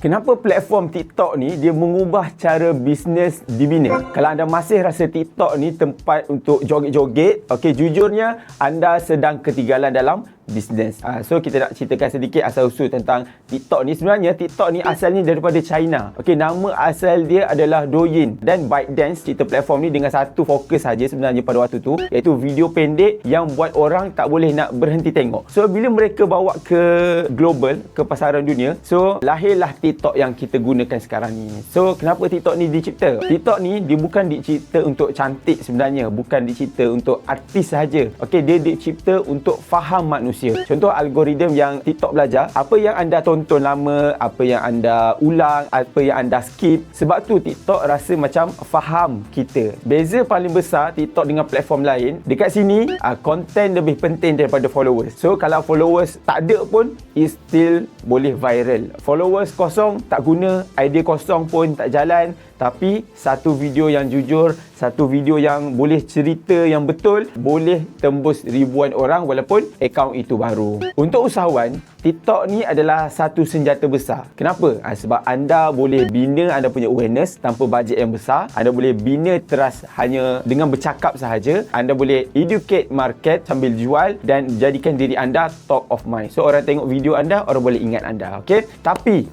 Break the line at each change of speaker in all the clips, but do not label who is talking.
Kenapa platform TikTok ni dia mengubah cara bisnes dibina? Kalau anda masih rasa TikTok ni tempat untuk joget-joget, okey, jujurnya anda sedang ketinggalan dalam bisnes. So kita nak ceritakan sedikit asal-usul tentang TikTok ni. Sebenarnya TikTok ni asalnya daripada China. Okey, nama asal dia adalah Douyin dan ByteDance. Cerita platform ni dengan satu fokus saja sebenarnya pada waktu tu, iaitu video pendek yang buat orang tak boleh nak berhenti tengok. So bila mereka bawa ke global, ke pasaran dunia, so lahirlah TikTok yang kita gunakan sekarang ni. So kenapa TikTok ni dicipta? TikTok ni dia bukan dicipta untuk cantik sebenarnya, bukan dicipta untuk artis sahaja. Okey, dia dicipta untuk faham manusia. Contoh algoritma yang TikTok belajar, apa yang anda tonton lama, apa yang anda ulang, apa yang anda skip. Sebab tu TikTok rasa macam faham kita. Beza paling besar TikTok dengan platform lain, dekat sini konten lebih penting daripada followers. So kalau followers tak ada pun, it still boleh viral. Followers kosong tak guna, idea kosong pun tak jalan. Tapi satu video yang jujur, satu video yang boleh cerita yang betul, boleh tembus ribuan orang walaupun akaun itu baru. Untuk usahawan, TikTok ni adalah satu senjata besar. Kenapa? Sebab anda boleh bina anda punya awareness tanpa bajet yang besar. Anda boleh bina trust hanya dengan bercakap sahaja. Anda boleh educate market sambil jual dan jadikan diri anda top of mind. So orang tengok video anda, orang boleh ingat anda. Okay? Tapi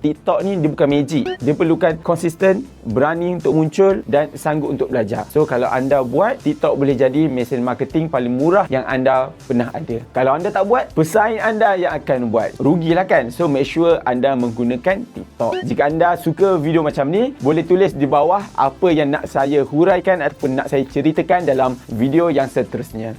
TikTok ni dia bukan magic. Dia perlukan konsisten, berani untuk muncul dan sanggup untuk belajar. So kalau anda buat, TikTok boleh jadi mesin marketing paling murah yang anda pernah ada. Kalau anda tak buat, pesaing anda yang akan buat. Rugilah kan? So make sure anda menggunakan TikTok. Jika anda suka video macam ni, boleh tulis di bawah apa yang nak saya huraikan ataupun nak saya ceritakan dalam video yang seterusnya.